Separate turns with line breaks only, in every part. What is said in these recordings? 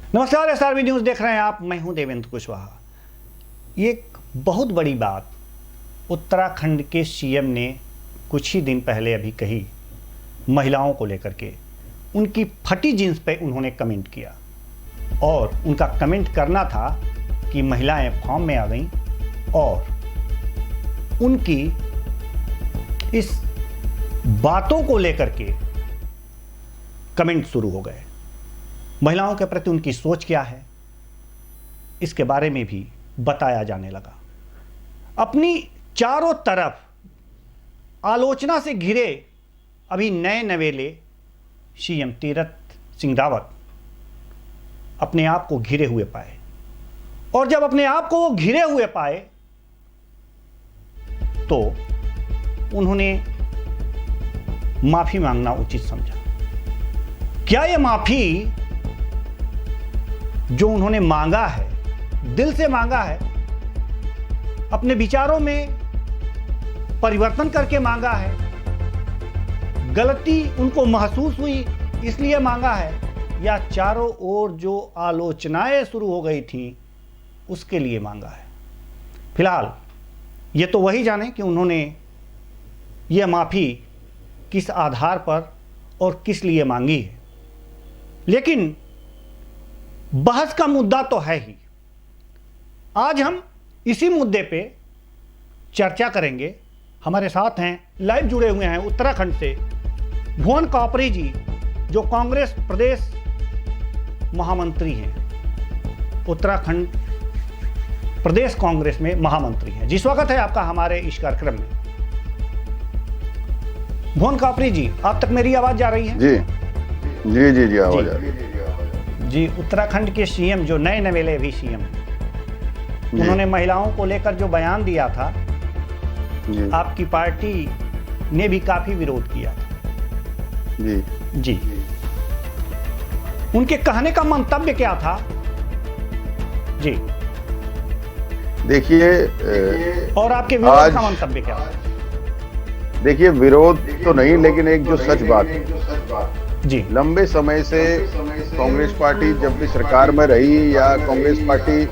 नमस्कार, SRB news देख रहे हैं आप। मैं हूं देवेंद्र कुशवाहा। ये एक बहुत बड़ी बात उत्तराखंड के सीएम ने कुछ ही दिन पहले अभी कही, महिलाओं को लेकर के। उनकी फटी जींस पे उन्होंने कमेंट किया और उनका कमेंट करना था कि महिलाएं फॉर्म में आ गईं और उनकी इस बातों को लेकर के कमेंट शुरू हो गए। महिलाओं के प्रति उनकी सोच क्या है, इसके बारे में भी बताया जाने लगा। अपनी चारों तरफ आलोचना से घिरे अभी नए नवेले सीएम तीरथ सिंह रावत अपने आप को घिरे हुए पाए, और जब अपने आप को वो घिरे हुए पाए तो उन्होंने माफी मांगना उचित समझा। क्या ये माफी जो उन्होंने मांगा है, दिल से मांगा है, अपने विचारों में परिवर्तन करके मांगा है, गलती उनको महसूस हुई इसलिए मांगा है, या चारों ओर जो आलोचनाएं शुरू हो गई थी उसके लिए मांगा है? फिलहाल ये तो वही जाने कि उन्होंने ये माफी किस आधार पर और किस लिए मांगी है। लेकिन बहस का मुद्दा तो है ही। आज हम इसी मुद्दे पे चर्चा करेंगे। हमारे साथ हैं, लाइव जुड़े हुए हैं उत्तराखंड से भुवन कापरी जी, जो कांग्रेस प्रदेश महामंत्री हैं, उत्तराखंड प्रदेश कांग्रेस में महामंत्री हैं। जी, स्वागत है आपका हमारे इस कार्यक्रम में। भुवन कापरी जी, आप तक मेरी आवाज जा रही है?
जी जी जी जी, आवाज आ रही है
जी। उत्तराखंड के सीएम जो नए नवेले भी सीएम, उन्होंने महिलाओं को लेकर जो बयान दिया था, आपकी पार्टी ने भी काफी विरोध किया था।
जी
जी, उनके कहने का मंतव्य क्या था? जी
देखिए,
और आपके विरोध का मंतव्य क्या था?
देखिए, विरोध तो नहीं, लेकिन एक जो सच बात है
जी,
लंबे समय से कांग्रेस पार्टी जब भी सरकार में रही या कांग्रेस पार्टी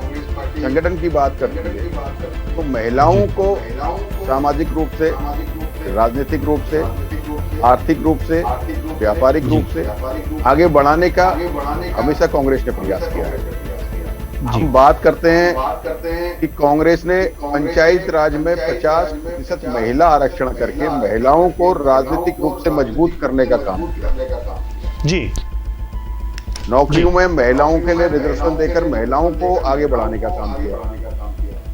संगठन की बात करती है तो महिलाओं को सामाजिक रूप से, राजनीतिक रूप से, आर्थिक रूप से, व्यापारिक रूप से आगे बढ़ाने का हमेशा कांग्रेस ने प्रयास किया है। हम बात करते हैं कि कांग्रेस ने पंचायत राज में 50% महिला आरक्षण करके महिलाओं को राजनीतिक रूप से मजबूत करने का काम किया।
जी,
नौकरियों में महिलाओं के लिए रिजर्वेशन देकर महिलाओं को आगे बढ़ाने का काम किया।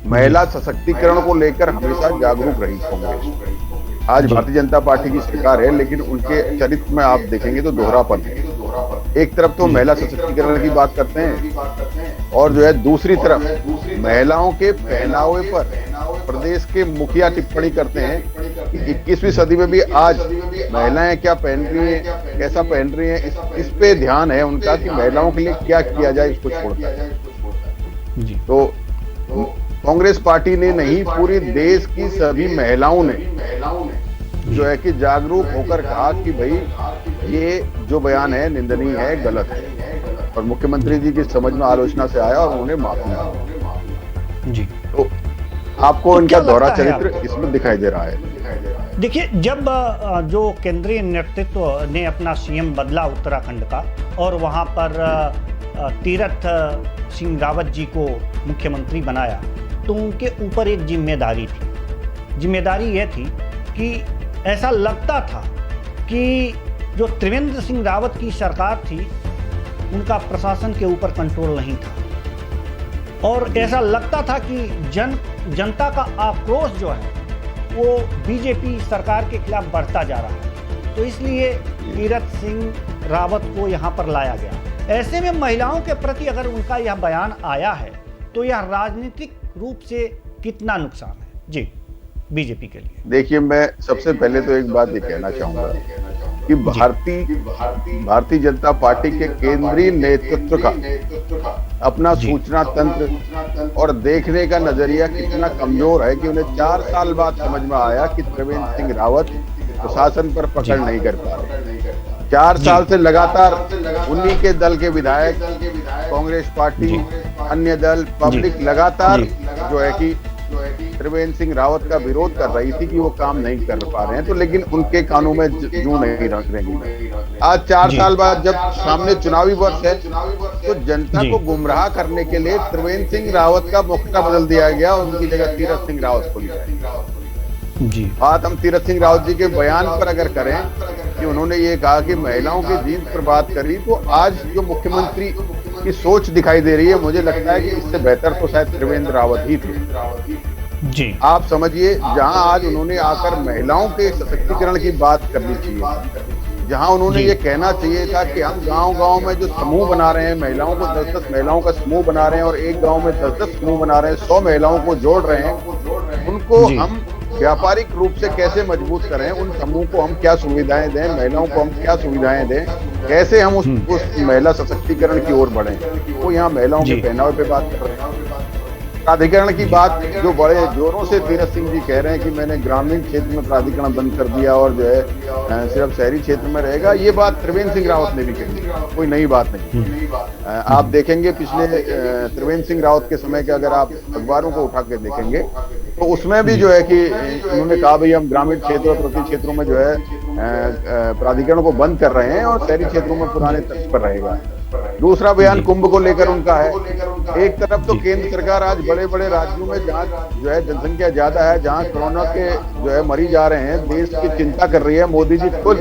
महिला सशक्तिकरण को लेकर हमेशा जागरूक रही कांग्रेस। आज भारतीय जनता पार्टी की सरकार है, लेकिन उनके चरित्र में आप देखेंगे तो दोहरापन है। एक तरफ तो महिला सशक्तिकरण की बात करते हैं और जो है दूसरी तरफ महिलाओं के पहनावे पर प्रदेश के मुखिया टिप्पणी करते हैं कि 21वीं सदी में भी आज महिलाएं क्या पहन रही हैं, कैसा पहन रही हैं, इस पे ध्यान है उनका कि महिलाओं के लिए क्या किया जाए, इसको छोड़कर। तो कांग्रेस पार्टी ने नहीं, पूरी देश की सभी महिलाओं ने जो है कि जागरूक होकर कहा कि भाई ये जो बयान है निंदनीय है, गलत है, और मुख्यमंत्री जी की समझ में आलोचना से आया और उन्होंने माफी मांगी।
जी,
तो आपको इनका दोहरा चरित्र इसमें दिखाई दे रहा है।
देखिए, जब जो केंद्रीय नेतृत्व ने अपना सीएम बदला उत्तराखंड का और वहां पर तीरथ सिंह रावत जी को मुख्यमंत्री बनाया, तो उनके ऊपर एक जिम्मेदारी थी। जिम्मेदारी यह थी कि ऐसा लगता था कि जो त्रिवेंद्र सिंह रावत की सरकार थी, उनका प्रशासन के ऊपर कंट्रोल नहीं था, और ऐसा लगता था कि जनता का आक्रोश जो है वो बीजेपी सरकार के खिलाफ बढ़ता जा रहा है। तो इसलिए तीरथ सिंह रावत को यहाँ पर लाया गया। ऐसे में महिलाओं के प्रति अगर उनका यह बयान आया है तो यह राजनीतिक रूप से कितना नुकसान है जी बीजेपी के लिए?
देखिए, मैं सबसे पहले तो एक बात ये कहना चाहूंगा कि भारतीय जनता पार्टी के केंद्रीय नेतृत्व का अपना सूचना तंत्र और देखने का नजरिया कितना कमजोर है कि उन्हें 4 साल बाद समझ में आया कि त्रिवेंद्र सिंह रावत प्रशासन पर पकड़ नहीं कर पा रहे। 4 साल से लगातार उन्हीं के दल के विधायक, कांग्रेस पार्टी, अन्य दल, पब्लिक लगातार जो है कि त्रिवेंद्र सिंह रावत का विरोध कर रही थी कि वो काम नहीं कर पा रहे हैं, तो लेकिन उनके कानों में जूं नहीं रख रही। आज 4 साल बाद जब सामने चुनावी वर्ष है, तो जनता को गुमराह करने के लिए त्रिवेंद्र सिंह रावत का मुखड़ा बदल दिया गया, उनकी जगह तीरथ सिंह रावत को लिया
जी।
बात हम तीरथ सिंह रावत जी के बयान पर अगर करें कि उन्होंने ये कहा कि महिलाओं की जीत पर बात करी, तो आज जो मुख्यमंत्री की सोच दिखाई दे रही है, मुझे लगता है कि इससे बेहतर तो शायद त्रिवेंद्र रावत ही थे
जी।
आप समझिए, जहां आज उन्होंने आकर महिलाओं के सशक्तिकरण की बात करनी चाहिए, जहां उन्होंने ये कहना चाहिए था कि हम गांव-गांव में जो समूह बना रहे हैं, महिलाओं को 10-10 महिलाओं का समूह बना रहे हैं और एक गांव में 10-10 समूह बना रहे हैं, 100 महिलाओं को जोड़ रहे हैं, उनको हम व्यापारिक रूप से कैसे मजबूत करें, उन समूह को हम क्या सुविधाएं दें, महिलाओं को हम क्या सुविधाएं दें, कैसे हम उस महिला सशक्तिकरण की ओर बढ़ें। वो यहाँ महिलाओं के पहनावे पे बात कर रहे हैं। प्राधिकरण की बात जो बड़े जोरों से तीरथ सिंह जी कह रहे हैं कि मैंने ग्रामीण क्षेत्र में प्राधिकरण बंद कर दिया और जो है सिर्फ शहरी क्षेत्र में रहेगा, ये बात त्रिवेंद्र सिंह रावत ने भी कही, कोई नई बात नहीं। आप देखेंगे पिछले त्रिवेंद्र सिंह रावत के समय के अगर आप अखबारों को उठा के देखेंगे, तो उसमें भी जो है कि उन्होंने कहा भाई हम ग्रामीण क्षेत्र और प्रति क्षेत्रों में जो है प्राधिकरण को बंद कर रहे हैं और शहरी क्षेत्रों में पुराने तर्ज पर रहेगा। दूसरा बयान कुंभ को लेकर उनका है। एक तरफ तो केंद्र सरकार आज बड़े बड़े राज्यों में जहाँ जो है जनसंख्या ज्यादा है, जहाँ कोरोना के जो है मरीज आ रहे हैं, देश की चिंता कर रही है। मोदी जी खुद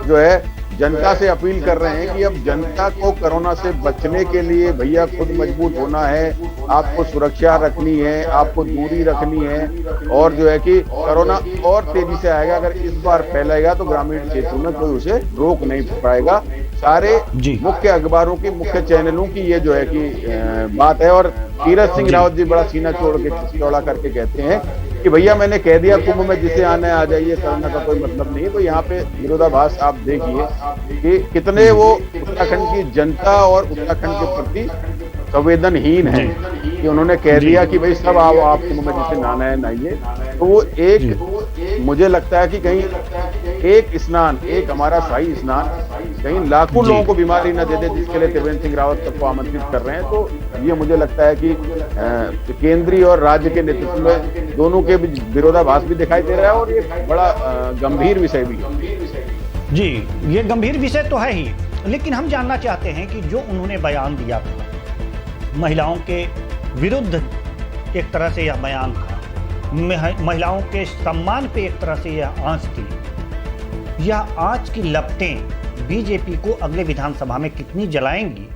जो है जनता से अपील कर रहे हैं कि अब जनता को कोरोना से बचने के लिए भैया खुद मजबूत होना है, आपको सुरक्षा रखनी है, आपको दूरी रखनी है और जो है कि कोरोना और तेजी से आएगा। अगर इस बार फैलेगा तो ग्रामीण क्षेत्रों में कोई उसे रोक नहीं पाएगा। सारे मुख्य अखबारों की, मुख्य चैनलों की ये जो है कि बात है। और तीरथ सिंह रावत जी बड़ा सीना चौड़ा करके कहते हैं कि भैया मैंने कह दिया कुंभ में जिसे आना है आ जाइए, कोरोना का कोई मतलब नहीं है। तो यहाँ पे विरोधाभास आप देखिए कि कितने वो उत्तराखंड की जनता और उत्तराखंड के प्रति संवेदनहीन है कि उन्होंने कह दिया कि भाई सब आओ, आप कुंभ में जिसे नहाना है नहाइए। तो वो एक मुझे लगता है कि कहीं एक स्नान, एक हमारा शाही स्नान कहीं लाखों लोगों को बीमारी न दे दे, जिसके लिए त्रिवेंद्र सिंह रावत सबको आमंत्रित कर रहे हैं। तो ये मुझे लगता है कि केंद्रीय और राज्य के नेतृत्व में दोनों के विरोधाभास भी दिखाई दे रहा है और ये बड़ा गंभीर विषय भी है।
जी, ये गंभीर विषय तो है ही, लेकिन हम जानना चाहते हैं कि जो उन्होंने बयान दिया था महिलाओं के विरुद्ध, एक तरह से यह बयान था, महिलाओं के सम्मान पे एक तरह से यह आंच थी, यह आंच की लपटें बीजेपी को अगले विधानसभा में कितनी जलाएंगी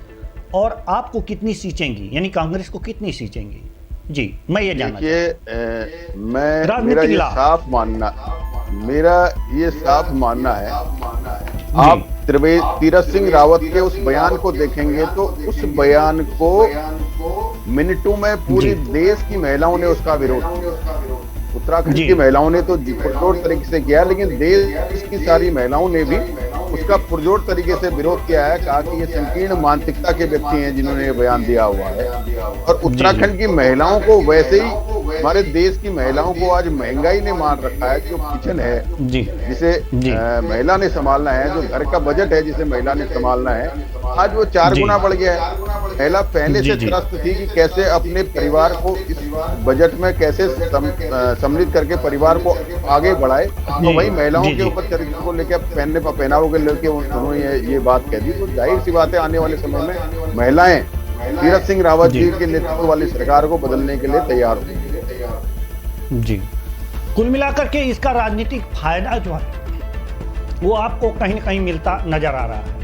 और आपको कितनी सींचेंगी, यानी कांग्रेस को कितनी सींचेंगी? जी, मैं ये जानना
मेरा ये साफ मानना है। आप तीरथ सिंह रावत के उस बयान को देखेंगे तो उस बयान को मिनटों में पूरी देश की महिलाओं ने उसका विरोध किया। उत्तराखंड की महिलाओं ने तो पुरजोर तरीके से किया, लेकिन देश की सारी महिलाओं ने भी उसका पुरजोर तरीके से विरोध किया है। कहा कि ये संकीर्ण मानसिकता के व्यक्ति हैं जिन्होंने ये बयान दिया हुआ है। और उत्तराखंड की महिलाओं को वैसे ही हमारे देश की महिलाओं को आज महंगाई ने मार रखा है। जो किचन है जिसे महिला ने संभालना है, जो घर का बजट है जिसे महिला ने संभालना है, आज वो 4 गुना बढ़ गया है। महिला पहले से त्रस्त थी कि कैसे अपने परिवार को इस बजट में कैसे सम्मिलित करके परिवार को आगे बढ़ाए। तो वही महिलाओं के ऊपर चरित्र को लेकर, पहनावों के लेके उन्होंने ये बात कह दी। तो जाहिर सी बात है आने वाले समय में महिलाएं तीरथ सिंह रावत जी के नेतृत्व वाली सरकार को बदलने के लिए तैयार होंगी।
जी, कुल मिलाकर के इसका राजनीतिक फायदा जो है वो आपको कहीं न कहीं मिलता नजर आ रहा है।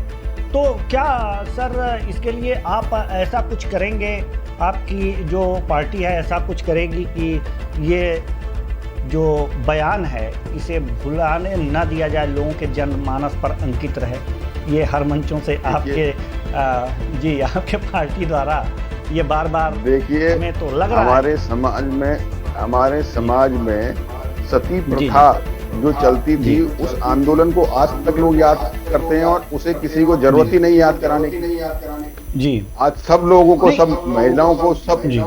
तो क्या सर इसके लिए आप ऐसा कुछ करेंगे, आपकी जो पार्टी है ऐसा कुछ करेगी कि ये जो बयान है इसे भुलाने न दिया जाए, लोगों के जनमानस पर अंकित रहे? ये हर मंचों से आपके आपके पार्टी द्वारा ये बार बार
देखिए,
हमें तो लग रहा है
हमारे समाज में सती प्रथा जो चलती थी, उस आंदोलन को आज तक लोग याद करते हैं और उसे किसी को जरूरत ही नहीं याद कराने की।
जी
आज सब लोगों को,
नहीं,
सब महिलाओं को, सब
जी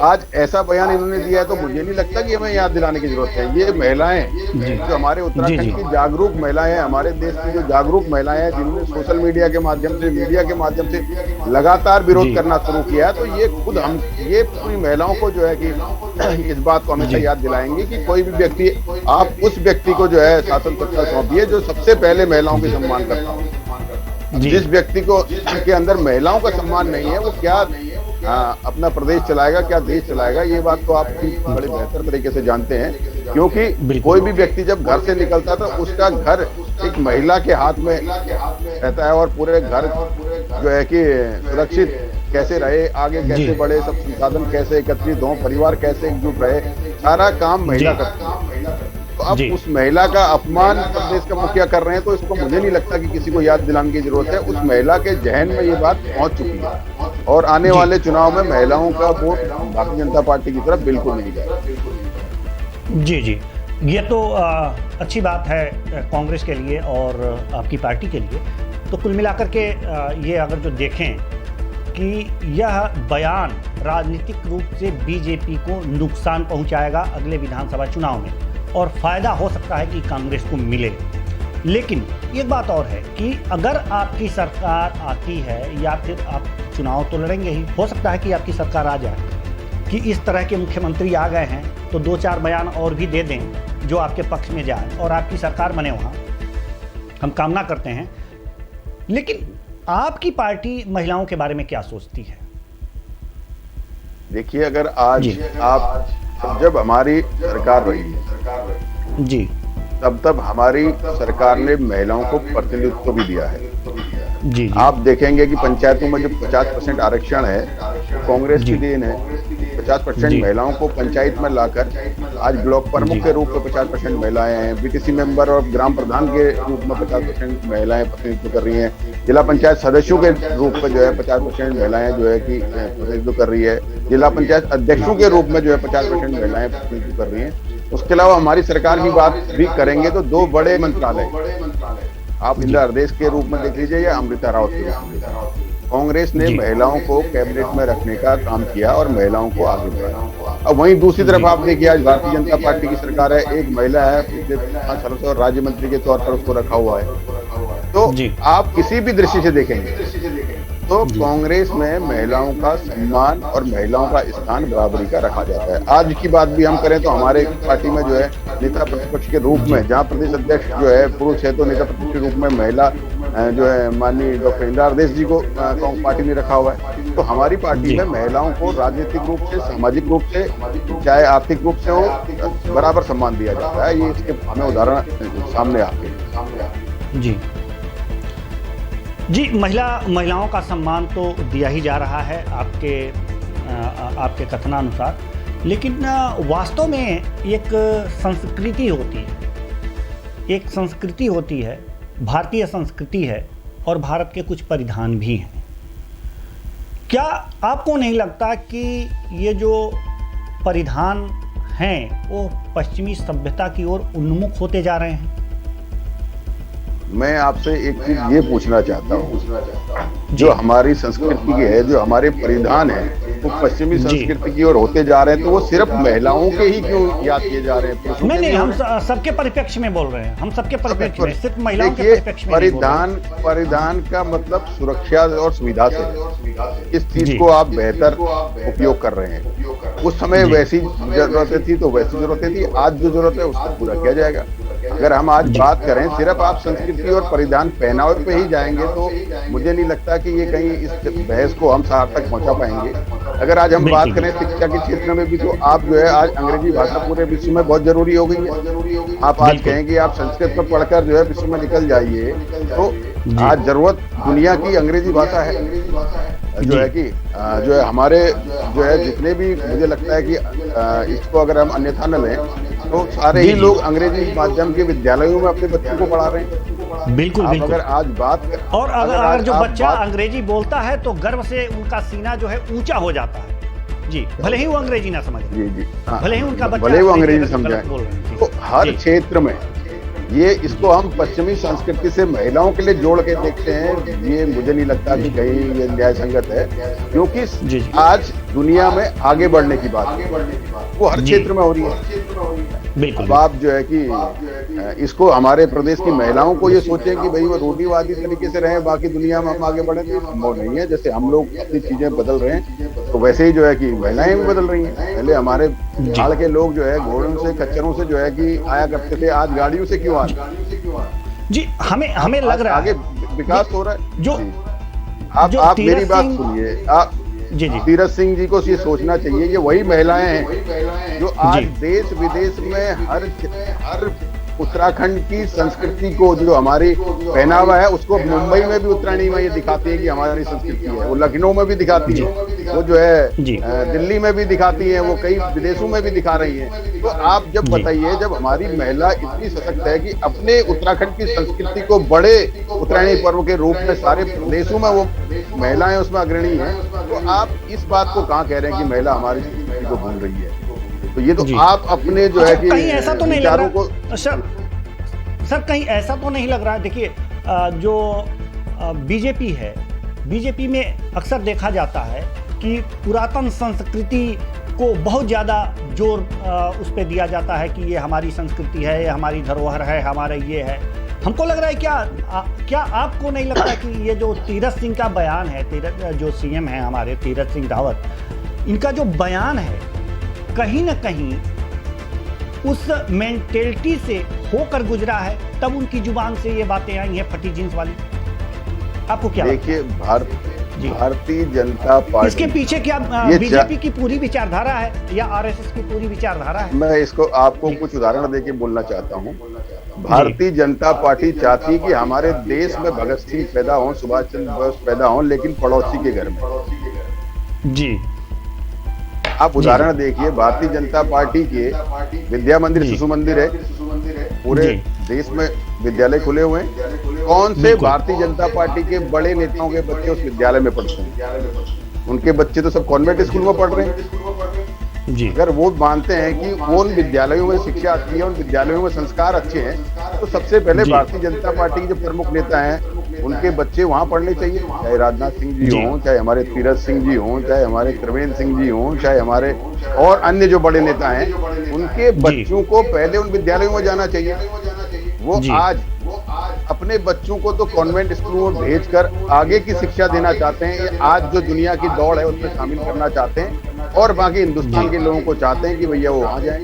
आज ऐसा बयान इन्होंने दिया है तो मुझे नहीं लगता कि हमें याद दिलाने की जरूरत है। ये महिलाएं
जी
जो हमारे
जी
उत्तराखंड
जी
की जागरूक महिलाएं हैं, हमारे देश की जो जागरूक महिलाएं हैं, जिन्होंने सोशल मीडिया के माध्यम से, मीडिया के माध्यम से लगातार विरोध
जी
करना शुरू किया है, तो ये खुद हम, ये पूरी महिलाओं को जो है कि इस बात को हमेशा
जी
याद दिलाएंगे कि कोई भी व्यक्ति, आप उस व्यक्ति को जो है शासन सत्ता सौंपिए जो सबसे पहले महिलाओं की सम्मान करता हो।
जी
जिस व्यक्ति को के अंदर महिलाओं का सम्मान नहीं है, वो क्या अपना प्रदेश चलाएगा, क्या देश चलाएगा, ये बात तो आप बड़े बेहतर तरीके से जानते हैं। क्योंकि कोई भी व्यक्ति जब घर से निकलता तो उसका घर एक महिला के हाथ में रहता है, और पूरे घर जो है कि सुरक्षित कैसे रहे, आगे कैसे बढ़े, सब संसाधन कैसे एकत्रित हो, परिवार कैसे एकजुट रहे, सारा काम महिला करती है। तो अब उस महिला का अपमान प्रदेश का मुखिया कर रहे हैं, तो इसको मुझे नहीं लगता कि किसी को याद दिलाने की जरूरत है। उस महिला के जहन में ये बात पहुंच चुकी है, और आने वाले चुनाव में महिलाओं का वोट भारतीय जनता पार्टी की तरफ बिल्कुल नहीं जाएगा।
जी जी, ये तो अच्छी बात है कांग्रेस के लिए और आपकी पार्टी के लिए। तो कुल मिलाकर के ये अगर जो देखें कि यह बयान राजनीतिक रूप से बीजेपी को नुकसान पहुंचाएगा अगले विधानसभा चुनाव में, और फ़ायदा हो सकता है कि कांग्रेस को मिले। लेकिन एक बात और है कि अगर आपकी सरकार आती है, या फिर आप चुनाव तो लड़ेंगे ही, हो सकता है कि आपकी सरकार आ जाए, कि इस तरह के मुख्यमंत्री आ गए हैं तो 2-4 बयान और भी दे दें जो आपके पक्ष में जाए और आपकी सरकार बने। वहाँ हम कामना करते हैं। लेकिन आपकी पार्टी महिलाओं के बारे में क्या सोचती है?
देखिए, अगर आज आप, जब हमारी सरकार रही है
जी,
तब हमारी सरकार ने महिलाओं को प्रतिनिधित्व भी दिया है।
जी जी,
आप देखेंगे कि पंचायतों में जो 50% आरक्षण है, कांग्रेस की देन है। 50% महिलाओं को पंचायत में लाकर आज ब्लॉक प्रमुख के रूप में 50% महिलाएं हैं, बीटीसी मेंबर और ग्राम प्रधान के रूप में 50% महिलाएं प्रतिनिधित्व कर रही हैं, जिला पंचायत सदस्यों के रूप में जो है 50% महिलाएं जो है कि प्रतिनिधित्व कर रही है, जिला पंचायत अध्यक्षों के रूप में जो है 50% महिलाएं प्रतिनिधित्व कर रही हैं। उसके अलावा हमारी सरकार की बात भी करेंगे तो 2 बड़े मंत्रालय, आप इंदिरा हृदय के रूप में देख लीजिए या अमृता रावत के रूप में, कांग्रेस ने महिलाओं को कैबिनेट में रखने का काम किया और महिलाओं को आगे बढ़ाया। अब वहीं दूसरी तरफ आप देखिए, आज भारतीय जनता पार्टी की सरकार है, एक महिला है, पिछले 5 सालों से और राज्य मंत्री के तौर पर उसको रखा हुआ है। तो आप किसी भी दृष्टि से देखेंगे तो कांग्रेस में महिलाओं का सम्मान और महिलाओं का स्थान बराबरी का रखा जाता है। आज की बात भी हम करें तो हमारे पार्टी में जो है नेता प्रतिपक्ष के रूप में, जहां प्रदेश अध्यक्ष जो है पुरुष है, तो नेता प्रतिपक्ष के रूप में महिला जो है माननीय डॉक्टर इंदिरा हृदय जी को पार्टी ने रखा हुआ है। तो हमारी पार्टी में महिलाओं को राजनीतिक रूप से, सामाजिक रूप से, चाहे आर्थिक रूप से हो, बराबर सम्मान दिया जाता है। ये इसके हमें उदाहरण सामने आते हैं।
जी, महिलाओं का सम्मान तो दिया ही जा रहा है आपके कथनानुसार, लेकिन वास्तव में एक संस्कृति होती है, भारतीय संस्कृति है, और भारत के कुछ परिधान भी हैं। क्या आपको नहीं लगता कि ये जो परिधान हैं वो पश्चिमी सभ्यता की ओर उन्मुख होते जा रहे हैं?
मैं आपसे एक चीज ये पूछना चाहता हूँ, जो हमारी संस्कृति की है, जो हमारे परिधान है, वो पश्चिमी संस्कृति की ओर होते जा रहे हैं, तो वो सिर्फ महिलाओं के ही क्यों याद किए जा रहे हैं?
नहीं, हम सबके परिप्रेक्ष्य में बोल रहे हैं, हम सबके परिप्रेक्ष्य में, सिर्फ महिलाओं के परिप्रेक्ष्य में।
परिधान का मतलब सुरक्षा और सुविधा से, इस चीज को आप बेहतर उपयोग कर रहे हैं। उस समय वैसी जरूरतें थी तो वैसी जरूरतें थी, आज जो जरूरत है उसको पूरा किया जाएगा। अगर हम आज बात करें सिर्फ आप संस्कृति और परिधान पहनावे पे ही जाएंगे तो मुझे नहीं लगता कि ये कहीं इस बहस को हम सार्थक पहुंचा पाएंगे। अगर आज हम बात करें शिक्षा के क्षेत्र में भी, तो आप जो है आज अंग्रेजी भाषा पूरे विश्व में बहुत जरूरी हो गई है। आप आज कहेंगे आप संस्कृत में पढ़कर जो है विश्व में निकल जाइए, तो आज जरूरत दुनिया की अंग्रेजी भाषा है, जो है कि जो है हमारे जो है जितने भी, मुझे लगता है कि इसको अगर हम अन्यथा न लें तो सारे ही लोग अंग्रेजी माध्यम के विद्यालयों में अपने बच्चों को पढ़ा रहे हैं।
बिल्कुल।
अगर आज बात
और अगर जो बच्चा अंग्रेजी बोलता है तो गर्व से उनका सीना जो है ऊंचा हो जाता है। जी, भले ही वो अंग्रेजी ना समझे,
जी,
भले ही उनका बच्चा
भले वो अंग्रेजी समझे, तो हर क्षेत्र में ये इसको हम पश्चिमी संस्कृति से महिलाओं के लिए जोड़ के देखते हैं, ये मुझे नहीं लगता कि कहीं ये न्याय संगत है, क्योंकि
जी।
आज दुनिया में आगे बढ़ने की बात वो हर क्षेत्र में हो रही है।
बिल्कुल।
अब आप जो है कि इसको हमारे प्रदेश की महिलाओं को ये सोचें कि भाई वो रूढ़िवादी तरीके से रहें, बाकी दुनिया में हम आगे बढ़े, तो संभव नहीं है। जैसे हम लोग अपनी चीजें बदल रहे हैं, तो वैसे ही जो है कि महिलाएं भी बदल रही हैं। पहले हमारे काल के लोग जो है घोड़ों से खच्चरों से जो है कि आया करते थे, आज गाड़ियों से क्यों आ रहे हैं?
जी, हमें लग रहा है
आगे विकास हो रहा है।
जो
आप मेरी बात सुनिए, आप
जी
तीरथ सिंह जी को ये सोचना चाहिए, ये वही महिलाएं हैं जो आज देश विदेश में हर उत्तराखंड की संस्कृति को, जो हमारी पहनावा है, उसको मुंबई में भी उत्तरायणी में ये दिखाती है कि हमारी संस्कृति है। वो लखनऊ में भी दिखाती है, वो जो है दिल्ली में भी दिखाती है, वो कई विदेशों में भी दिखा रही है। तो आप जब बताइए, जब हमारी महिला इतनी सशक्त है कि अपने उत्तराखंड की संस्कृति को बड़े उत्तरायणी पर्व के रूप में सारे प्रदेशों में वो महिलाएं उसमें अग्रणी है, तो आप इस बात को कहाँ कह रहे हैं कि महिला हमारी संस्कृति को भूल रही है? तो ये तो आप अपने जो है कि
कहीं ऐसा तो नहीं लग रहा
को
सर कहीं ऐसा तो नहीं लग रहा है। देखिए, जो बीजेपी है, बीजेपी में अक्सर देखा जाता है कि पुरातन संस्कृति को बहुत ज़्यादा जोर उस पर दिया जाता है कि ये हमारी संस्कृति है, ये हमारी धरोहर है, हमारा ये है। हमको लग रहा है क्या आपको नहीं लगता कि ये जो तीरथ सिंह का बयान है, जो सीएम है हमारे तीरथ सिंह रावत, इनका जो बयान है कहीं ना कहीं उस मेंटेलिटी से होकर गुजरा है, तब उनकी जुबान से ये बातें आई हैं फटी जींस वाली? आपको क्या
देखिए, भारतीय जनता पार्टी,
इसके पीछे क्या बीजेपी की पूरी विचारधारा है या आरएसएस की पूरी विचारधारा है?
मैं इसको आपको कुछ उदाहरण देके बोलना चाहता हूँ। भारतीय जनता पार्टी चाहती है कि हमारे देश में भगत सिंह पैदा हों, सुभाष चंद्र बोस पैदा हों, लेकिन पड़ोसी के घर में।
जी,
आप उदाहरण देखिए, भारतीय जनता पार्टी के विद्या मंदिर, शिशु मंदिर है, पूरे देश में विद्यालय खुले हुए हैं। कौन से भारतीय जनता पार्टी के बड़े नेताओं के बच्चे उस विद्यालय में पढ़ते हैं? उनके बच्चे तो सब कॉन्वेंट स्कूल में पढ़ रहे हैं।
जी।
अगर वो मानते हैं कि उन विद्यालयों में शिक्षा अच्छी है, उन विद्यालयों में संस्कार अच्छे हैं, तो सबसे पहले भारतीय जनता पार्टी के जो प्रमुख नेता हैं उनके बच्चे वहां पढ़ने चाहिए। चाहे राजनाथ सिंह जी हों, चाहे हमारे तीरथ सिंह जी हों, चाहे हमारे त्रिवेंद्र सिंह जी हों, चाहे हमारे और अन्य जो बड़े नेता हैं, उनके बच्चों को पहले उन विद्यालयों में जाना चाहिए। वो आज अपने बच्चों को तो कॉन्वेंट स्कूलों में भेजकर आगे की शिक्षा देना चाहते हैं। आज जो दुनिया की दौड़ है उसमें शामिल करना चाहते हैं, और बाकी हिंदुस्तान के लोगों को चाहते हैं कि भैया वो वहां जाएं।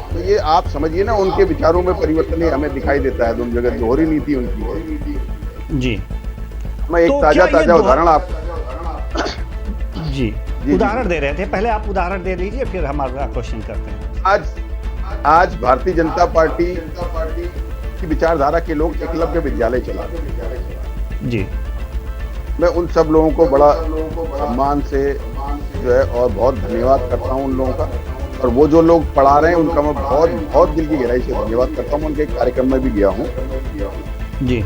तो ये आप समझिए ना, उनके विचारों में परिवर्तन ही हमें दिखाई देता है। दोनों जगह दोहरी नीति उनकी है।
जी,
मैं एक ताजा उदाहरण आप
जी उदाहरण दे रहे थे, पहले आप उदाहरण दे दीजिए, फिर हम अगला क्वेश्चन करते हैं।
आज भारतीय जनता पार्टी की विचारधारा के लोग एकलव्य विद्यालय चला रहे हैं।
जी,
मैं उन सब लोगों को बड़ा सम्मान से जो है और बहुत धन्यवाद करता हूं उन लोगों का, और वो जो लोग पढ़ा रहे हैं उनका मैं बहुत बहुत दिल की गहराई से धन्यवाद करता हूं। उनके कार्यक्रम में भी गया हूं।
जी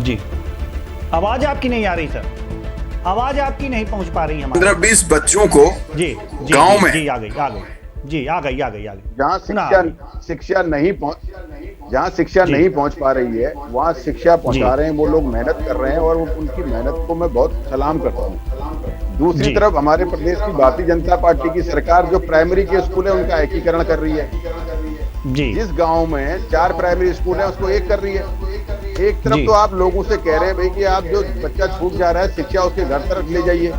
जी, आवाज आपकी नहीं आ रही सर, आवाज आपकी नहीं पहुंच पा रही हमारे
15-20 बच्चों को
जी
गांव में
जी आ गई जी, आ गई
जहाँ शिक्षा नहीं पहुंच पा रही है, वहाँ शिक्षा पहुंचा रहे हैं वो लोग, मेहनत कर रहे हैं, और उनकी मेहनत को मैं बहुत सलाम करता हूँ। दूसरी तरफ हमारे प्रदेश की भारतीय जनता पार्टी की सरकार जो प्राइमरी के स्कूल है उनका एकीकरण कर रही है।
जी,
जिस गांव में 4 प्राइमरी स्कूल है उसको एक कर रही है। एक तरफ तो आप लोगों से कह रहे हैं भाई कि आप जो बच्चा छूट जा रहा है शिक्षा उसके घर तक ले जाइए,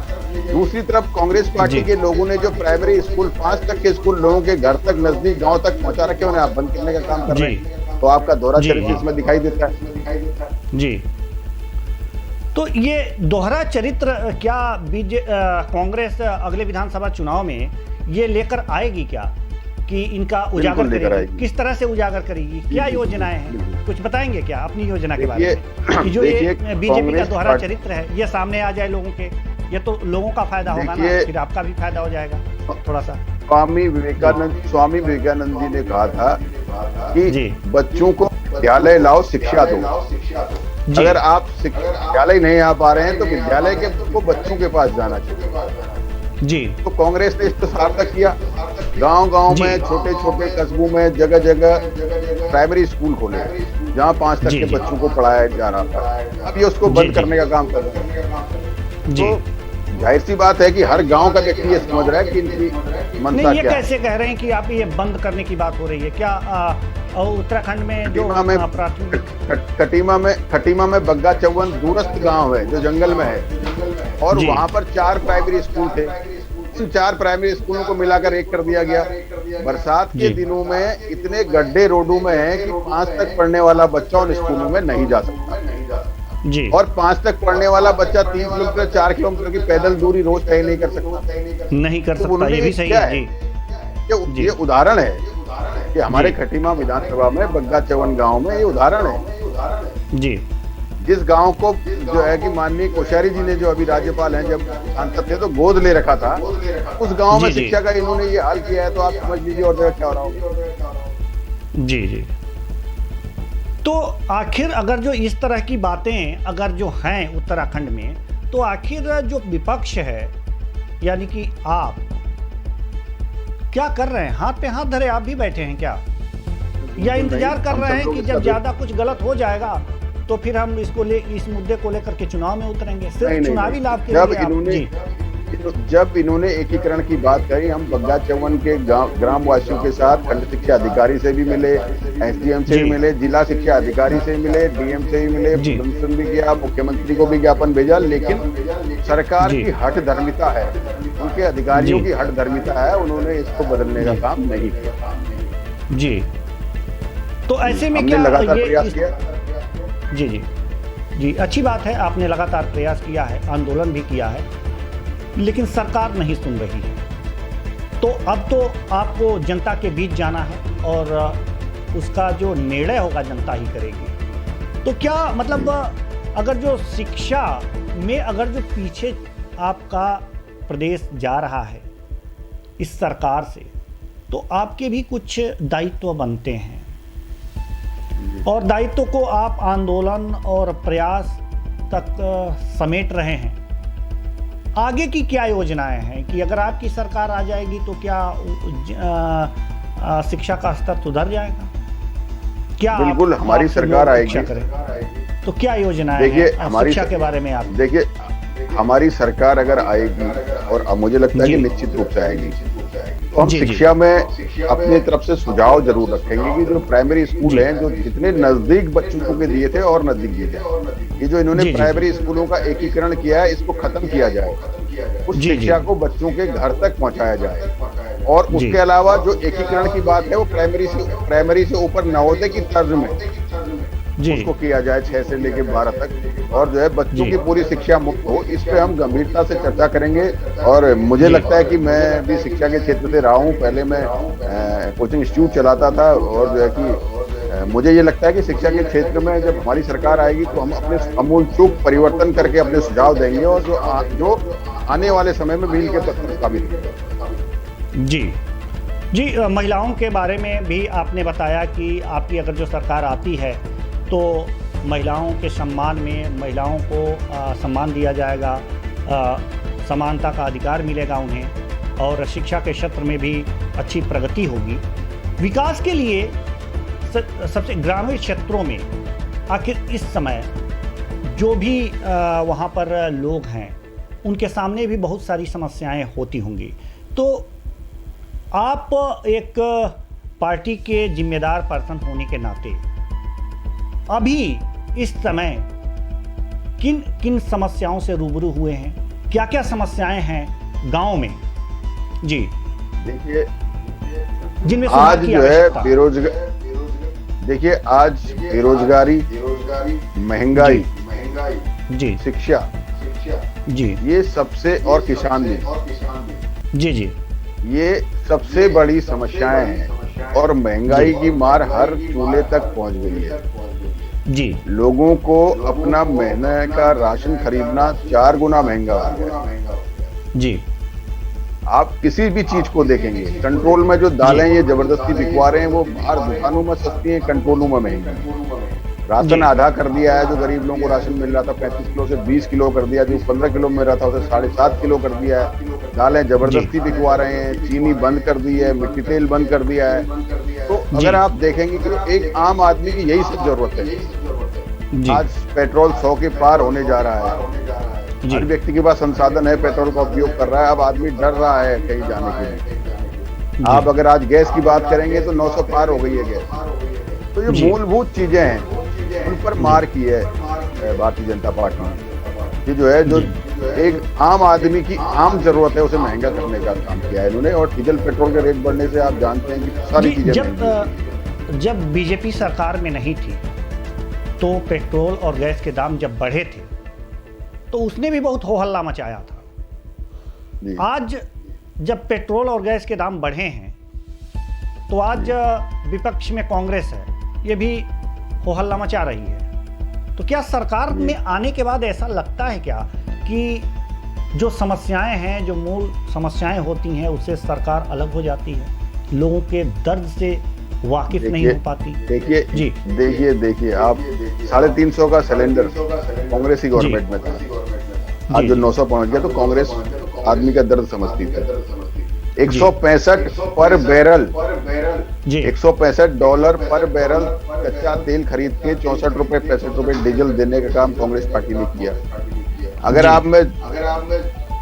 दूसरी तरफ कांग्रेस पार्टी के लोगों ने जो प्राइमरी स्कूल 5 तक के स्कूल लोगों के घर तक नजदीक गांव तक पहुंचा रखे, उन्हें आप बंद करने का काम कर रहे हैं। तो आपका दोहरा चरित्र इसमें दिखाई देता है।
जी, तो ये दोहरा चरित्र क्या कांग्रेस अगले विधानसभा चुनाव में ये लेकर आएगी क्या, कि इनका उजागर करेगी? किस तरह से उजागर करेगी? क्या योजनाएं हैं, कुछ बताएंगे क्या अपनी योजना के बारे में, कि जो ये बीजेपी का दोहरा चरित्र है ये सामने आ जाए लोगों के? ये तो लोगों का फायदा होगा ना, फिर आपका भी फायदा हो जाएगा थोड़ा सा।
स्वामी विवेकानंद जी ने कहा था कि बच्चों को विद्यालय लाओ, शिक्षा दो। अगर आप विद्यालय नहीं आ पा रहे हैं तो विद्यालय के को बच्चों के पास जाना चाहिए।
जी
तो कांग्रेस ने इसको सार्थक किया। गांव गांव
जी
में, छोटे छोटे कस्बों में जगह जगह प्राइमरी स्कूल खोले जहां 5 तक
जी
के
जी
बच्चों को पढ़ाया जा रहा था। अब ये उसको
जी
बंद
जी
करने का काम कर रहे हैं।
जी।
तो जाहिर सी बात है कि हर गांव का व्यक्ति ये समझ रहा है कि इनकी मंशा
नहीं, ये
क्या है।
कैसे कह रहे हैं कि आप ये बंद करने की बात हो रही है क्या? उत्तराखंड में जो
खटीमा में
प्राथमिक
खटीमा में बग्गा चौवन दूरस्थ गांव है जो जंगल में है, और
जी
वहां पर 4 प्राइमरी स्कूल थे। उन 4 प्राइमरी स्कूलों को मिलाकर एक कर दिया गया। बरसात के
जी
दिनों में इतने गड्ढे रोडों में हैं कि 5 तक पढ़ने वाला बच्चा उन स्कूलों में नहीं जा सकता,
जी।
और 5 तक पढ़ने वाला बच्चा 3 किलोमीटर 4 किलोमीटर की पैदल दूरी रोज तय नहीं कर सकता।
नहीं कर
तो
सकता,
उन्होंने
ये भी सही
क्या
है जी जी
ये उदाहरण है कि हमारे
जी
खटीमा विधानसभा में बग्गा चौवन गांव में ये उदाहरण है।
जी
जिस गांव को जो है कि माननीय कोश्यारी जी ने, जो अभी राज्यपाल हैं, जब सांसद थे तो गोद ले रखा था, उस गांव में
जी जी
शिक्षा का इन्होंने ये हाल किया है, तो आप समझ लीजिए और जगह क्या हो रहा होगा।
जी जी। तो आखिर अगर जो इस तरह की बातें अगर जो हैं उत्तराखंड में, तो आखिर जो विपक्ष है यानी कि आप क्या कर रहे हैं? हाथ पे हाथ धरे आप भी बैठे हैं क्या, या इंतजार कर रहे हैं कि जब ज्यादा कुछ गलत हो जाएगा तो फिर हम इस मुद्दे को लेकर के चुनाव में उतरेंगे, सिर्फ चुनावी लाभ के लिए?
जब इन्होंने एकीकरण की बात करी, हम बग्गा चौवन के ग्राम वासियों के साथ खंड शिक्षा अधिकारी से भी मिले, एसडीएम से भी मिले, जिला शिक्षा अधिकारी से मिले, डीएम से भी मिले, प्रदर्शन भी किया, मुख्यमंत्री को भी ज्ञापन भेजा, लेकिन सरकार की हठ धर्मिता है, उनके अधिकारियों की हठ धर्मिता है, उन्होंने इसको बदलने का काम नहीं किया।
जी। तो ऐसे में
हमने
क्या
लगातार प्रयास किया।
जी जी जी, अच्छी बात है, आपने लगातार प्रयास किया है, आंदोलन भी किया है, लेकिन सरकार नहीं सुन रही है। तो अब तो आपको जनता के बीच जाना है और उसका जो निर्णय होगा जनता ही करेगी। तो क्या मतलब अगर जो शिक्षा में अगर जो पीछे आपका प्रदेश जा रहा है इस सरकार से, तो आपके भी कुछ दायित्व बनते हैं, और दायित्व को आप आंदोलन और प्रयास तक समेट रहे हैं। आगे की क्या योजनाएं हैं कि अगर आपकी सरकार आ जाएगी तो क्या शिक्षा का स्तर सुधर जाएगा? क्या
बिल्कुल हमारी सरकार आएगी
तो क्या योजनाएं
देखिए
हैं
हमारी
शिक्षा के बारे में? आप
देखिए, हमारी सरकार अगर आएगी, और अब मुझे लगता है कि निश्चित रूप से आएगी, तो हम शिक्षा में अपनी तरफ से सुझाव जरूर रखेंगे कि जो प्राइमरी स्कूल हैं, जो जितने नजदीक बच्चों के दिए थे और नजदीक दिए थे, ये जो इन्होंने प्राइमरी स्कूलों का एकीकरण किया है, इसको खत्म किया जाए, उस शिक्षा को बच्चों के घर तक पहुंचाया जाए। और उसके अलावा जो एकीकरण की बात है, वो प्राइमरी से ऊपर नवोदय की तर्ज में उसको किया जाए 6 से लेकर 12 तक, और जो है बच्चों की पूरी शिक्षा मुक्त हो। इस पे हम गंभीरता से चर्चा करेंगे। और मुझे लगता है कि मैं भी शिक्षा के क्षेत्र से रहा हूँ, पहले मैं कोचिंग इंस्टीट्यूट चलाता था, और जो है कि मुझे ये लगता है कि शिक्षा के क्षेत्र में जब हमारी सरकार आएगी तो हम अपने अमूलचूक परिवर्तन करके अपने सुझाव देंगे, और जो आने वाले समय में मील के पत्थर साबित होंगे।
जी जी। महिलाओं के बारे में भी आपने बताया कि आपकी अगर जो सरकार आती है तो महिलाओं के सम्मान में महिलाओं को सम्मान दिया जाएगा, समानता का अधिकार मिलेगा उन्हें, और शिक्षा के क्षेत्र में भी अच्छी प्रगति होगी। विकास के लिए सबसे ग्रामीण क्षेत्रों में आखिर इस समय जो भी वहाँ पर लोग हैं उनके सामने भी बहुत सारी समस्याएं होती होंगी। तो आप एक पार्टी के जिम्मेदार पर्सन होने के नाते अभी इस समय किन किन समस्याओं से रूबरू हुए हैं? क्या क्या समस्याएं हैं गांव में? जी
देखिए,
जिनमें
आज जो है बेरोजगार, देखिए आज बेरोजगारी, महंगाई,
जी,
शिक्षा,
जी,
ये सबसे, और किसान भी,
जी जी,
ये सबसे बड़ी समस्याएं हैं। और महंगाई की मार हर चूल्हे तक पहुंच गई है
जी।
लोगों को अपना महीने का राशन खरीदना 4 गुना महंगा हो गया
जी।
आप किसी भी चीज को देखेंगे, कंट्रोल में जो दालें ये जबरदस्ती बिकवा रहे हैं, वो बाहर दुकानों में सस्ती हैं, कंट्रोलों में महंगी है। राशन आधा कर दिया है, जो गरीब लोगों को राशन मिल रहा था 35 किलो से 20 किलो कर दिया, जो 15 किलो में रहा था उसे 7.5 किलो कर दिया है। दालें जबरदस्ती बिकवा रहे हैं, चीनी बंद कर दी है, मिट्टी तेल बंद कर दिया है। तो अगर आप देखेंगे कि एक आम आदमी की यही सब जरूरत है। आज पेट्रोल 100 के पार होने जा रहा है, हर व्यक्ति के पास संसाधन है, पेट्रोल का उपयोग कर रहा है। अब आदमी डर रहा है कहीं जाने के लिए। आप अगर आज गैस की बात करेंगे तो 900 पार हो गई है गैस। तो ये मूलभूत चीजें हैं, उन पर मार की है भारतीय जनता पार्टी ने। ये जो है, जो एक आम आदमी की आम जरूरत है उसे महंगा करने का काम किया है इन्होंने। और डीजल पेट्रोल के रेट बढ़ने से आप जानते हैं कि सारी चीजें
जब बीजेपी सरकार में नहीं थी तो पेट्रोल और गैस के दाम जब बढ़े थे तो उसने भी बहुत हो हल्ला मचाया था। आज जब पेट्रोल और गैस के दाम बढ़े हैं तो आज विपक्ष में कांग्रेस है, ये भी हो हल्ला मचा रही है। तो क्या सरकार में आने के बाद ऐसा लगता है क्या कि जो समस्याएं हैं, जो मूल समस्याएं होती हैं, उससे सरकार अलग हो जाती है, लोगों के दर्द से वाकिफ नहीं हो पाती?
देखिए आप 350 का सिलेंडर कांग्रेस की गवर्नमेंट में था, आज जो 900 पहुंच गया, तो कांग्रेस आदमी का दर्द समझती थी। 165 पर बैरल, $165 पर बैरल कच्चा तेल खरीद के 64 रुपए 65 रुपए डीजल देने का काम कांग्रेस पार्टी ने किया। अगर आप में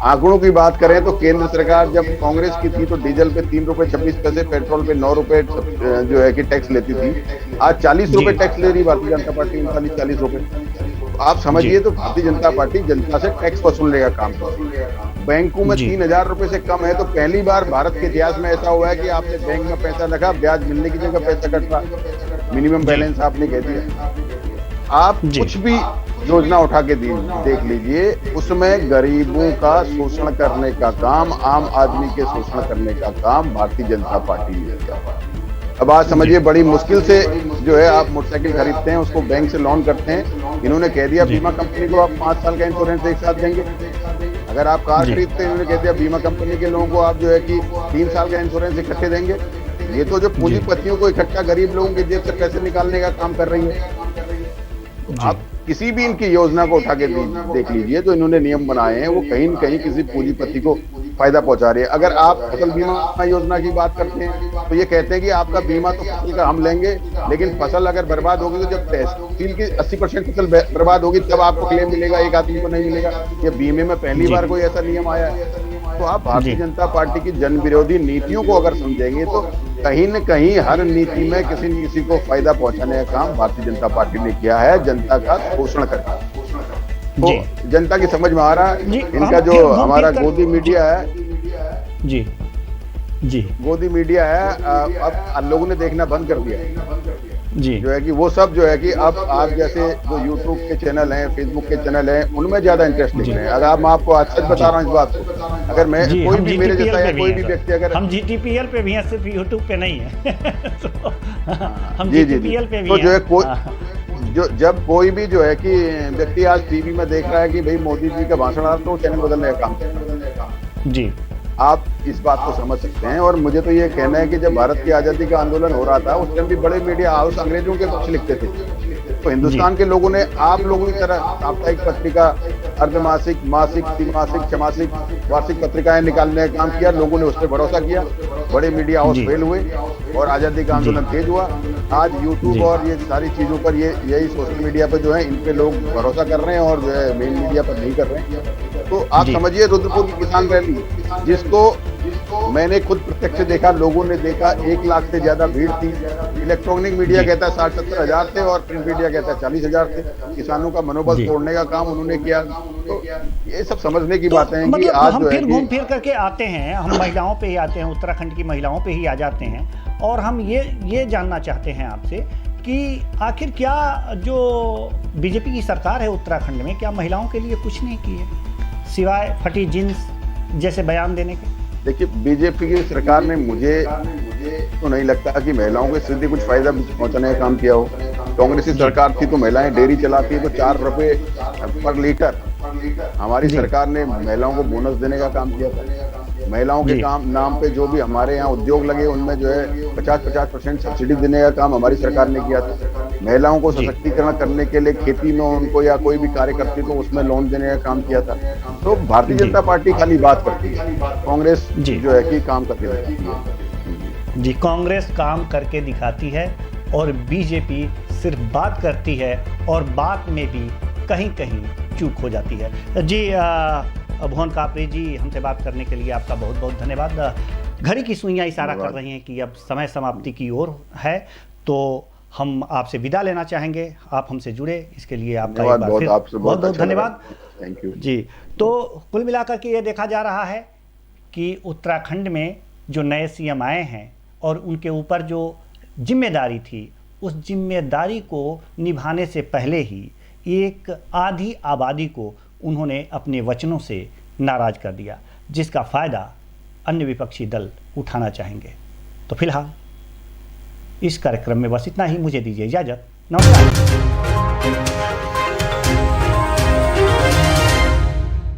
आंकड़ों की बात करें तो केंद्र सरकार जब कांग्रेस की थी तो डीजल पे 3 रुपए 26 पैसे, पेट्रोल पे 9 रुपए जो है कि टैक्स लेती थी। आज 40 रुपए टैक्स ले रही भारतीय जनता पार्टी, 39-40 रुपए। आप समझिए, तो भारतीय जनता पार्टी जनता से टैक्स वसूलने का काम कर रही है। बैंकों में 3000 रुपए से कम है, तो पहली बार भारत के इतिहास में ऐसा हुआ है कि आपने बैंक में पैसा रखा, ब्याज मिलने की जगह पैसा कट रहा, मिनिमम बैलेंस आपने कह दिया। आप कुछ भी योजना उठा के देख लीजिए, उसमें गरीबों का शोषण करने का काम, आम आदमी के शोषण करने का काम भारतीय जनता पार्टी ने किया। अब आज समझिए, बड़ी मुश्किल से जो है आप मोटरसाइकिल खरीदते हैं, उसको बैंक से लोन करते हैं। इन्होंने कह दिया बीमा कंपनी को आप 5 साल का इंश्योरेंस एक साथ देंगे। अगर आप कार खरीदते हैं, इन्होंने कह दिया बीमा कंपनी के लोगों को आप जो है कि 3 साल का इंश्योरेंस इकट्ठे देंगे। ये तो जो पूंजीपतियों को इकट्ठा गरीब लोगों के जेब से पैसे निकालने का काम कर रही है। आप किसी भी इनकी योजना को उठा के देख लीजिए, तो इन्होंने नियम बनाए हैं, वो कहीं न कहीं किसी पूंजीपति को फायदा पहुंचा रही है। अगर आप फसल बीमा योजना की बात करते हैं तो ये कहते हैं कि आपका बीमा तो फसल का हम लेंगे, लेकिन फसल अगर बर्बाद होगी तो जब तहसील की 80% फसल बर्बाद होगी तब आपको क्लेम मिलेगा, एक आदमी को नहीं मिलेगा। ये बीमे में पहली बार कोई ऐसा नियम आया है। तो आप भारतीय जनता पार्टी की जन विरोधी नीतियों को अगर समझेंगे तो कहीं न कहीं हर नीति में किसी न किसी को फायदा पहुंचाने का काम भारतीय जनता पार्टी ने किया है, जनता का शोषण करके। तो जनता की समझ में आ रहा है इनका जो हमारा गोदी मीडिया है, गोदी मीडिया है, अब लोगों ने देखना बंद कर दिया है। जो है कि वो सब जो है कि अब आप जैसे जो यूट्यूब के चैनल हैं, फेसबुक के चैनल हैं, उनमें ज्यादा इंटरेस्ट दिख रहे हैं। अगर मैं आपको आज सच बता रहा हूँ इस बात को, अगर मैं कोई भी मेरे जैसा या कोई भी व्यक्ति, अगर
हम GTPL पे भी हैं, सिर्फ यूट्यूब पे नहीं है। तो हम GTPL पे भी
तो जो है कोई जो जब कोई भी जो है कि व्यक्ति आज टीवी में देख रहा है कि भाई मोदी जी का भाषण आ रहा, तो चैनल बदलने का काम कर, आप इस बात को समझ सकते हैं। और मुझे तो ये कहना है कि जब भारत की आजादी का आंदोलन हो रहा था, उस टाइम भी बड़े मीडिया हाउस अंग्रेजों के पक्ष लिखते थे। तो हिंदुस्तान के लोगों ने आप लोगों की तरह साप्ताहिक पत्रिका, अर्धमासिक, मासिक, त्रिमासिक, छमासिक, वार्षिक पत्रिकाएं निकालने का काम किया। लोगों ने उस पर भरोसा किया, बड़े मीडिया हाउस फेल हुए और आजादी का आंदोलन तेज हुआ। आज यूट्यूब और ये सारी चीजों पर, ये यही सोशल मीडिया पर जो है, इन पे लोग भरोसा कर रहे हैं और जो है मेन मीडिया पर नहीं कर रहे हैं। तो आप समझिए, रुद्रपुर की किसान रैली, जिसको मैंने खुद प्रत्यक्ष देखा, लोगों ने देखा, 1 लाख से ज्यादा भीड़ थी। इलेक्ट्रॉनिक मीडिया कहता है 60-70 हजार थे और प्रिंट मीडिया कहता है 40 हजार थे। किसानों का मनोबल तोड़ने का काम उन्होंने किया। तो ये सब समझने की बातें हैं कि आज
हम फिर घूम फिर करके आते हैं, हम महिलाओं पे ही आते हैं, उत्तराखंड की महिलाओं पे ही आ जाते हैं। और हम ये जानना चाहते हैं आपसे कि आखिर क्या जो बीजेपी की सरकार है उत्तराखंड में, क्या महिलाओं के लिए कुछ नहीं की है सिवाय फटी जींस जैसे बयान देने के?
देखिए, बीजेपी की सरकार ने मुझे तो नहीं लगता कि महिलाओं को सीधे कुछ फायदा पहुंचाने का काम किया हो। कांग्रेस की सरकार थी तो महिलाएं डेयरी चलाती है तो 4 रुपए पर लीटर। हमारी सरकार ने महिलाओं को बोनस देने का काम किया था। महिलाओं के काम नाम पे जो भी हमारे यहाँ उद्योग लगे, उनमें जो है 50% सब्सिडी देने का काम हमारी सरकार ने किया था। महिलाओं को
जी।
सशक्तिकरण करने के लिए खेती में उनको या कोई भी कार्य करती तो उसमें लोन देने का काम किया था। तो भारतीय
जी।
जनता पार्टी खाली बात करती है, कांग्रेस
जी।
जो है कि काम करके दिखाती है।
जी, कांग्रेस काम करके दिखाती है और बीजेपी सिर्फ बात करती है और बात में भी कहीं कहीं चूक हो जाती है। जी, भुवन कापरे जी, हमसे बात करने के लिए आपका बहुत बहुत धन्यवाद। घड़ी की सुइयां इशारा कर रही हैं कि अब समय समाप्ति की ओर है, तो हम आपसे विदा लेना चाहेंगे। आप हमसे जुड़े, इसके लिए आपका एक बार फिर
आपसे
बहुत बहुत
अच्छा लगा।
धन्यवाद।
थैंक यू
जी, तो कुल मिलाकर के ये देखा जा रहा है कि उत्तराखंड में जो नए सीएम आए हैं और उनके ऊपर जो जिम्मेदारी थी, उस जिम्मेदारी को निभाने से पहले ही एक आधी आबादी को उन्होंने अपने वचनों से नाराज कर दिया, जिसका फ़ायदा अन्य विपक्षी दल उठाना चाहेंगे। तो फिलहाल इस कार्यक्रम में बस इतना ही। मुझे दीजिए इजाज़त। नमस्कार।